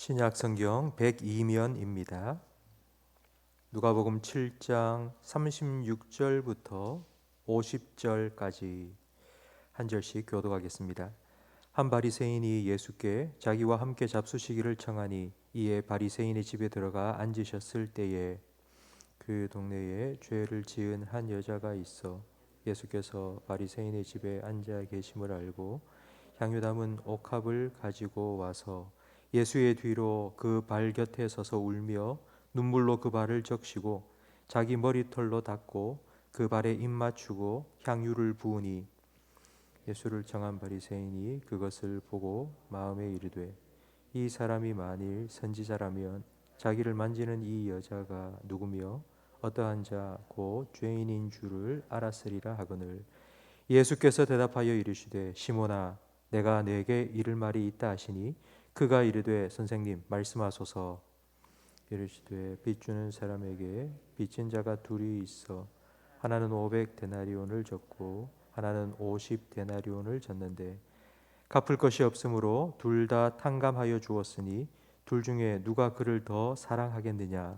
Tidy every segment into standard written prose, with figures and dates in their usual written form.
신약 성경 102면입니다. 누가복음 7장 36절부터 50절까지 한 절씩 교독하겠습니다. 한 바리새인이 예수께 자기와 함께 잡수시기를 청하니 이에 바리새인의 집에 들어가 앉으셨을 때에 그 동네에 죄를 지은 한 여자가 있어 예수께서 바리새인의 집에 앉아 계심을 알고 향유 담은 옥합을 가지고 와서 예수의 뒤로 그 발 곁에 서서 울며 눈물로 그 발을 적시고 자기 머리털로 닦고 그 발에 입 맞추고 향유를 부으니 예수를 청한 바리새인이 그것을 보고 마음에 이르되 이 사람이 만일 선지자라면 자기를 만지는 이 여자가 누구며 어떠한 자 곧 죄인인 줄을 알았으리라 하거늘 예수께서 대답하여 이르시되 시몬아 내가 네게 이를 말이 있다 하시니 그가 이르되 선생님 말씀하소서. 이르시되 빚 주는 사람에게 빚진 자가 둘이 있어 하나는 500데나리온을 졌고 하나는 50데나리온을 졌는데 갚을 것이 없으므로 둘 다 탕감하여 주었으니 둘 중에 누가 그를 더 사랑하겠느냐.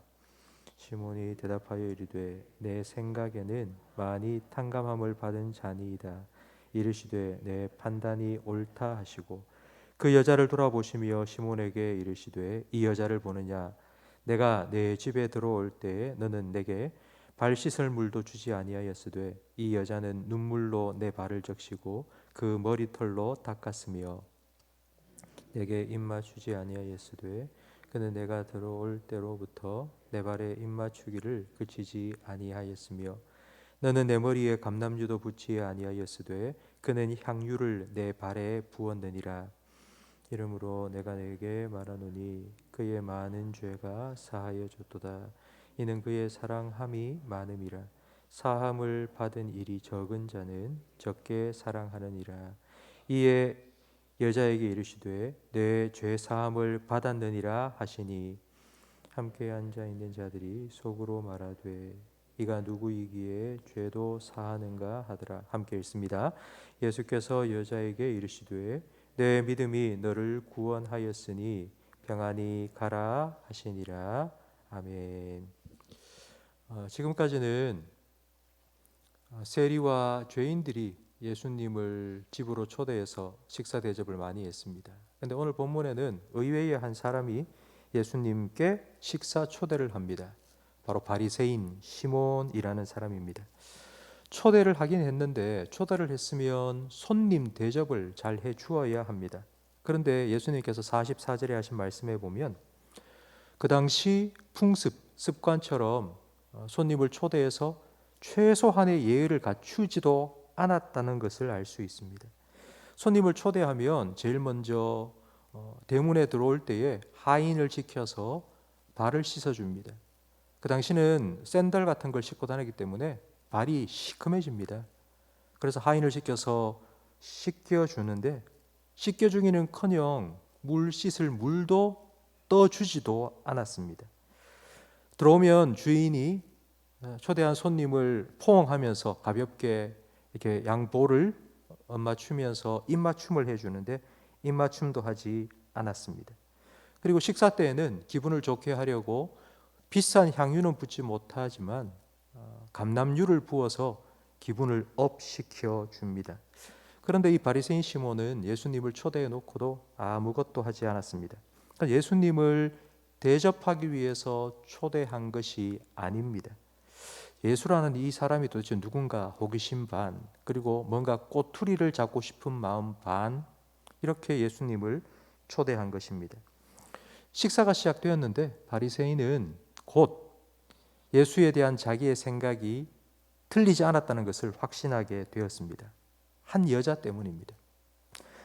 시몬이 대답하여 이르되 내 생각에는 많이 탕감함을 받은 자니이다. 이르시되 내 판단이 옳다 하시고 그 여자를 돌아보시며 시몬에게 이르시되 이 여자를 보느냐. 내가 내 집에 들어올 때에 너는 내게 발 씻을 물도 주지 아니하였으되 이 여자는 눈물로 내 발을 적시고 그 머리털로 닦았으며 내게 입맞추지 아니하였으되 그는 내가 들어올 때로부터 내 발에 입맞추기를 그치지 아니하였으며 너는 내 머리에 감람유도 붓지 아니하였으되 그는 향유를 내 발에 부었느니라. 이러므로 내가 내게 말하노니 그의 많은 죄가 사하여 졌도다. 이는 그의 사랑함이 많음이라. 사함을 받은 일이 적은 자는 적게 사랑하느니라. 이에 여자에게 이르시되 내 죄 사함을 받았느니라 하시니 함께 앉아 있는 자들이 속으로 말하되 이가 누구이기에 죄도 사하는가 하더라. 함께 읽습니다. 예수께서 여자에게 이르시되 내 믿음이 너를 구원하였으니 평안히 가라 하시니라. 아멘. 지금까지는 세리와 죄인들이 예수님을 집으로 초대해서 식사 대접을 많이 했습니다. 그런데 오늘 본문에는 의외의 한 사람이 예수님께 식사 초대를 합니다. 바로 바리새인 시몬이라는 사람입니다. 초대를 하긴 했는데 초대를 했으면 손님 대접을 잘 해주어야 합니다. 그런데 예수님께서 44절에 하신 말씀에 보면 그 당시 습관처럼 손님을 초대해서 최소한의 예의를 갖추지도 않았다는 것을 알 수 있습니다. 손님을 초대하면 제일 먼저 대문에 들어올 때에 하인을 시켜서 발을 씻어줍니다. 그 당시는 샌들 같은 걸 신고 다니기 때문에 발이 시큼해집니다. 그래서 하인을 시켜서 씻겨주는데 씻겨주기는커녕 물 씻을 물도 떠주지도 않았습니다. 들어오면 주인이 초대한 손님을 포옹하면서 가볍게 이렇게 양볼을 얹맞추면서 입맞춤을 해주는데 입맞춤도 하지 않았습니다. 그리고 식사 때에는 기분을 좋게 하려고 비싼 향유는 붓지 못하지만 감람유를 부어서 기분을 업시켜 줍니다. 그런데 이 바리새인 시몬은 예수님을 초대해 놓고도 아무것도 하지 않았습니다. 그러니까 예수님을 대접하기 위해서 초대한 것이 아닙니다. 예수라는 이 사람이 도대체 누군가 호기심 반, 그리고 뭔가 꼬투리를 잡고 싶은 마음 반, 이렇게 예수님을 초대한 것입니다. 식사가 시작되었는데 바리새인은 곧 예수에 대한 자기의 생각이 틀리지 않았다는 것을 확신하게 되었습니다. 한 여자 때문입니다.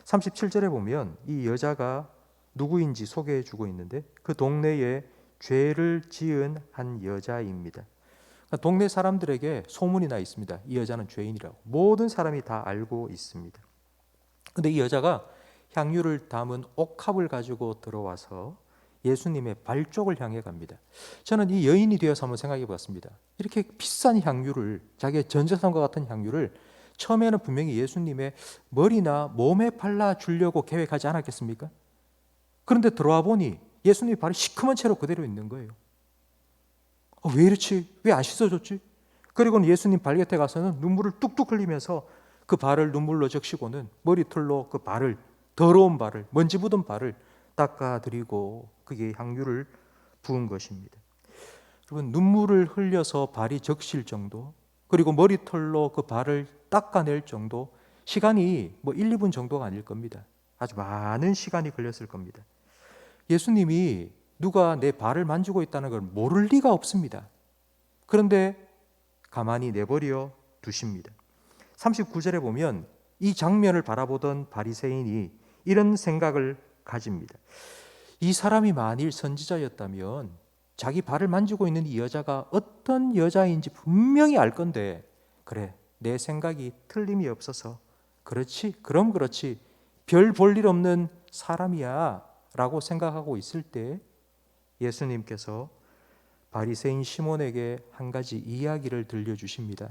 37절에 보면 이 여자가 누구인지 소개해 주고 있는데 그 동네에 죄를 지은 한 여자입니다. 동네 사람들에게 소문이 나 있습니다. 이 여자는 죄인이라고. 모든 사람이 다 알고 있습니다. 그런데 이 여자가 향유를 담은 옥합을 가지고 들어와서 예수님의 발쪽을 향해 갑니다. 저는 이 여인이 되어서 한번 생각해 봤습니다. 이렇게 비싼 향유를, 자기의 전재산과 같은 향유를 처음에는 분명히 예수님의 머리나 몸에 발라주려고 계획하지 않았겠습니까? 그런데 들어와 보니 예수님의 발이 시커먼 채로 그대로 있는 거예요. 왜 이렇지? 왜 안 씻어줬지? 그리고는 예수님 발 곁에 가서는 눈물을 뚝뚝 흘리면서 그 발을 눈물로 적시고는 머리털로 그 발을, 더러운 발을, 먼지 묻은 발을 닦아드리고 그게 향유를 부은 것입니다. 여러분, 눈물을 흘려서 발이 적실 정도, 그리고 머리털로 그 발을 닦아낼 정도, 시간이 1, 2분 정도가 아닐 겁니다. 아주 많은 시간이 걸렸을 겁니다. 예수님이 누가 내 발을 만지고 있다는 걸 모를 리가 없습니다. 그런데 가만히 내버려 두십니다. 39절에 보면 이 장면을 바라보던 바리새인이 이런 생각을 가집니다. 이 사람이 만일 선지자였다면 자기 발을 만지고 있는 이 여자가 어떤 여자인지 분명히 알 건데, 그래, 내 생각이 틀림이 없어서 그렇지, 그럼 그렇지, 별 볼 일 없는 사람이야 라고 생각하고 있을 때 예수님께서 바리새인 시몬에게 한 가지 이야기를 들려주십니다.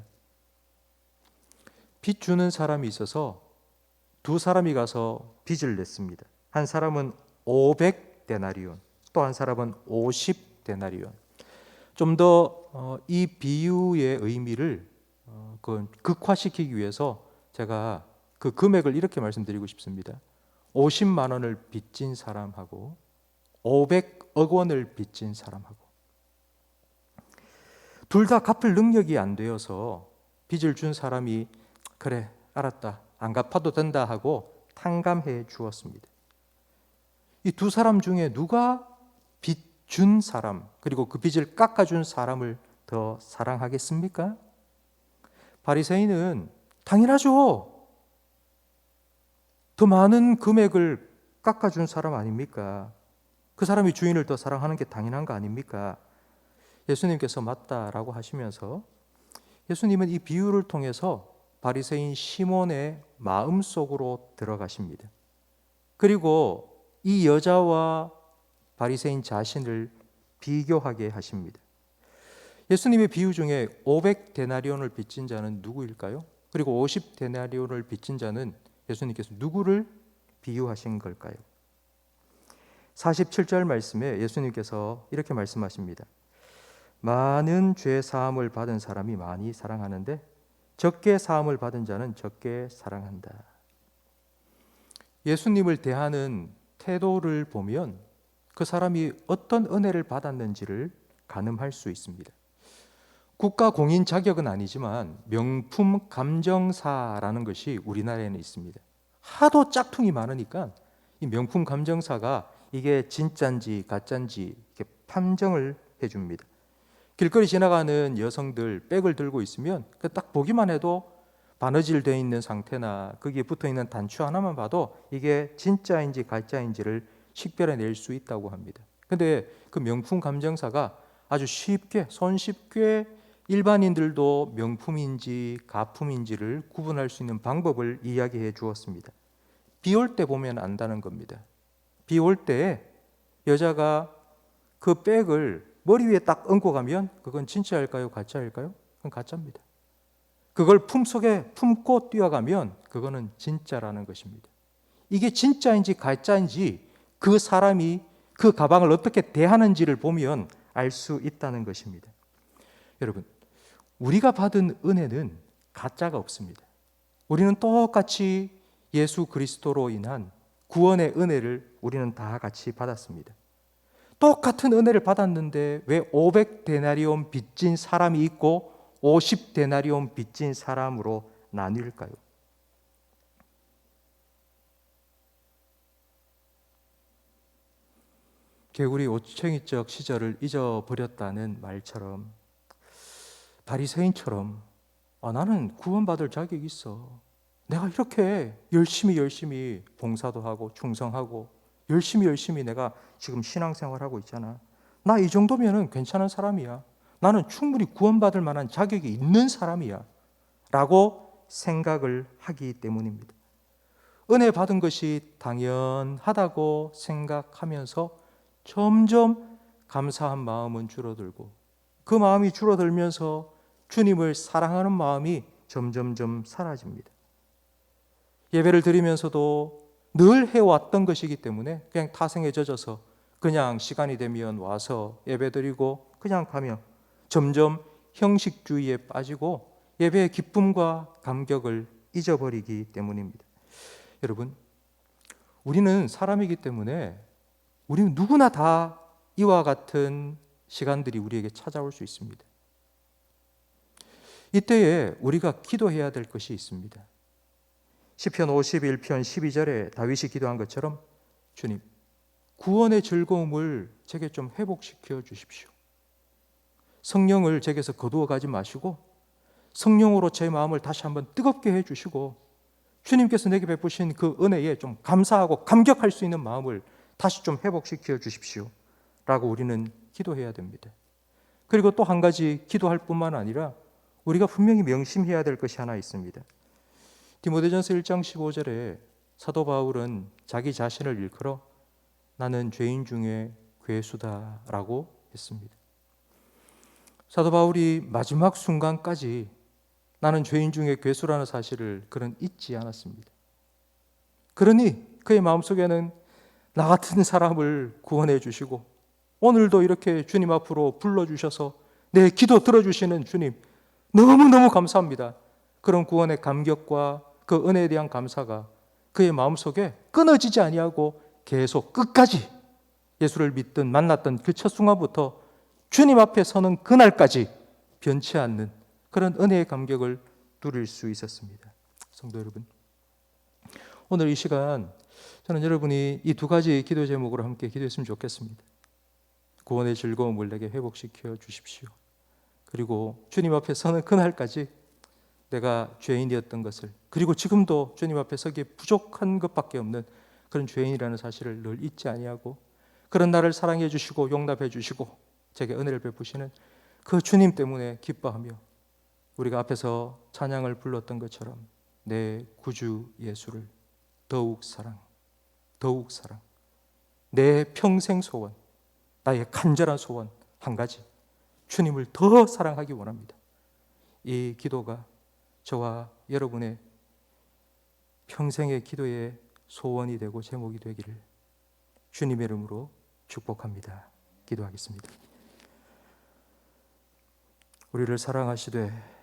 빚 주는 사람이 있어서 두 사람이 가서 빚을 냈습니다. 한 사람은 500데나리온, 또 한 사람은 50데나리온. 좀 더 이 비유의 의미를 극화시키기 위해서 제가 그 금액을 이렇게 말씀드리고 싶습니다. 50만 원을 빚진 사람하고 500억 원을 빚진 사람하고 둘 다 갚을 능력이 안 되어서 빚을 준 사람이 그래, 알았다, 안 갚아도 된다 하고 탕감해 주었습니다. 이 두 사람 중에 누가 빚 준 사람, 그리고 그 빚을 깎아준 사람을 더 사랑하겠습니까? 바리새인은 당연하죠. 더 많은 금액을 깎아준 사람 아닙니까? 그 사람이 주인을 더 사랑하는 게 당연한 거 아닙니까? 예수님께서 맞다라고 하시면서 예수님은 이 비유를 통해서 바리새인 시몬의 마음속으로 들어가십니다. 그리고 이 여자와 바리새인 자신을 비교하게 하십니다. 예수님의 비유 중에 500데나리온을 빚진 자는 누구일까요? 그리고 50데나리온을 빚진 자는 예수님께서 누구를 비유하신 걸까요? 47절 말씀에 예수님께서 이렇게 말씀하십니다. 많은 죄 사함을 받은 사람이 많이 사랑하는데 적게 사함을 받은 자는 적게 사랑한다. 예수님을 대하는 태도를 보면 그 사람이 어떤 은혜를 받았는지를 가늠할 수 있습니다. 국가 공인 자격은 아니지만 명품 감정사라는 것이 우리나라에는 있습니다. 하도 짝퉁이 많으니까 이 명품 감정사가 이게 진짜인지 가짜인지 이렇게 판정을 해줍니다. 길거리 지나가는 여성들 백을 들고 있으면 딱 보기만 해도 바느질 되어 있는 상태나 거기에 붙어 있는 단추 하나만 봐도 이게 진짜인지 가짜인지를 식별해낼 수 있다고 합니다. 근데 그 명품 감정사가 아주 쉽게, 손쉽게 일반인들도 명품인지 가품인지를 구분할 수 있는 방법을 이야기해 주었습니다. 비 올 때 보면 안다는 겁니다. 비 올 때 여자가 그 백을 머리 위에 딱 얹고 가면 그건 진짜일까요? 가짜일까요? 그건 가짜입니다. 그걸 품속에 품고 뛰어가면 그거는 진짜라는 것입니다. 이게 진짜인지 가짜인지 그 사람이 그 가방을 어떻게 대하는지를 보면 알 수 있다는 것입니다. 여러분, 우리가 받은 은혜는 가짜가 없습니다. 우리는 똑같이 예수 그리스도로 인한 구원의 은혜를 우리는 다 같이 받았습니다. 똑같은 은혜를 받았는데 왜 500데나리온 빚진 사람이 있고 50데나리온 빚진 사람으로 나뉠까요? 개구리 오챙이적 시절을 잊어버렸다는 말처럼 바리새인처럼 나는 구원받을 자격이 있어. 내가 이렇게 열심히 봉사도 하고 충성하고 열심히 내가 지금 신앙생활하고 있잖아. 나 이 정도면은 괜찮은 사람이야. 나는 충분히 구원받을 만한 자격이 있는 사람이야 라고 생각을 하기 때문입니다. 은혜 받은 것이 당연하다고 생각하면서 점점 감사한 마음은 줄어들고 그 마음이 줄어들면서 주님을 사랑하는 마음이 점점점 사라집니다. 예배를 드리면서도 늘 해왔던 것이기 때문에 그냥 타성에 젖어서 그냥 시간이 되면 와서 예배드리고 그냥 가며 점점 형식주의에 빠지고 예배의 기쁨과 감격을 잊어버리기 때문입니다. 여러분, 우리는 사람이기 때문에 우리는 누구나 다 이와 같은 시간들이 우리에게 찾아올 수 있습니다. 이때에 우리가 기도해야 될 것이 있습니다. 시편 51편 12절에 다윗이 기도한 것처럼 주님, 구원의 즐거움을 제게 좀 회복시켜 주십시오. 성령을 제게서 거두어 가지 마시고 성령으로 제 마음을 다시 한번 뜨겁게 해주시고 주님께서 내게 베푸신 그 은혜에 좀 감사하고 감격할 수 있는 마음을 다시 좀 회복시켜 주십시오 라고 우리는 기도해야 됩니다. 그리고 또 한 가지 기도할 뿐만 아니라 우리가 분명히 명심해야 될 것이 하나 있습니다. 디모데전서 1장 15절에 사도 바울은 자기 자신을 일컬어 나는 죄인 중에 괴수다라고 했습니다. 사도 바울이 마지막 순간까지 나는 죄인 중에 괴수라는 사실을 그는 잊지 않았습니다. 그러니 그의 마음속에는 나 같은 사람을 구원해 주시고 오늘도 이렇게 주님 앞으로 불러주셔서 내 기도 들어주시는 주님 너무너무 감사합니다. 그런 구원의 감격과 그 은혜에 대한 감사가 그의 마음속에 끊어지지 아니하고 계속 끝까지 예수를 믿든 만났던 그 첫 순간부터 주님 앞에 서는 그날까지 변치 않는 그런 은혜의 감격을 누릴 수 있었습니다. 성도 여러분, 오늘 이 시간 저는 여러분이 이 두 가지 기도 제목으로 함께 기도했으면 좋겠습니다. 구원의 즐거움을 내게 회복시켜 주십시오. 그리고 주님 앞에 서는 그날까지 내가 죄인이었던 것을, 그리고 지금도 주님 앞에 서기에 부족한 것밖에 없는 그런 죄인이라는 사실을 늘 잊지 아니하고 그런 나를 사랑해 주시고 용납해 주시고 제게 은혜를 베푸시는 그 주님 때문에 기뻐하며 우리가 앞에서 찬양을 불렀던 것처럼 내 구주 예수를 더욱 사랑, 내 평생 소원, 나의 간절한 소원 한 가지, 주님을 더 사랑하기 원합니다. 이 기도가 저와 여러분의 평생의 기도의 소원이 되고 제목이 되기를 주님의 이름으로 축복합니다. 기도하겠습니다. 우리를 사랑하시되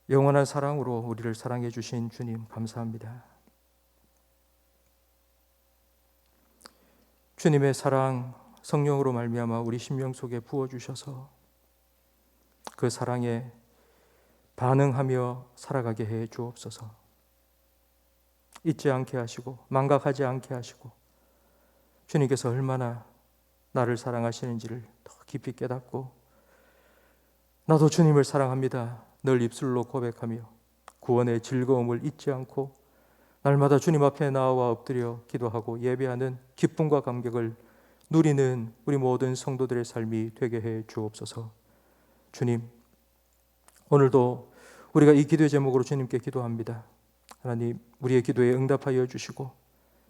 영원한 사랑으로 우리를 사랑해 주신 주님 감사합니다. 주님의 사랑 성령으로 말미암아 우리 심령 속에 부어주셔서 그 사랑에 반응하며 살아가게 해 주옵소서. 잊지 않게 하시고 망각하지 않게 하시고 주님께서 얼마나 나를 사랑하시는지를 더 깊이 깨닫고 나도 주님을 사랑합니다 늘 입술로 고백하며 구원의 즐거움을 잊지 않고 날마다 주님 앞에 나와 엎드려 기도하고 예배하는 기쁨과 감격을 누리는 우리 모든 성도들의 삶이 되게 해 주옵소서. 주님, 오늘도 우리가 이 기도의 제목으로 주님께 기도합니다. 하나님, 우리의 기도에 응답하여 주시고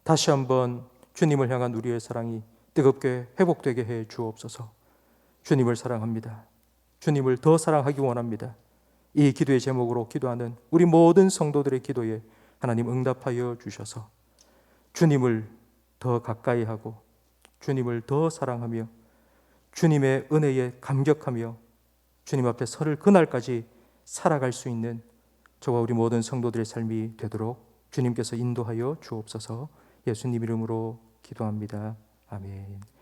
다시 한번 주님을 향한 우리의 사랑이 뜨겁게 회복되게 해 주옵소서. 주님을 사랑합니다. 주님을 더 사랑하기 원합니다. 이 기도의 제목으로 기도하는 우리 모든 성도들의 기도에 하나님 응답하여 주셔서 주님을 더 가까이 하고 주님을 더 사랑하며 주님의 은혜에 감격하며 주님 앞에 서를 그날까지 살아갈 수 있는 저와 우리 모든 성도들의 삶이 되도록 주님께서 인도하여 주옵소서. 예수님 이름으로 기도합니다. 아멘.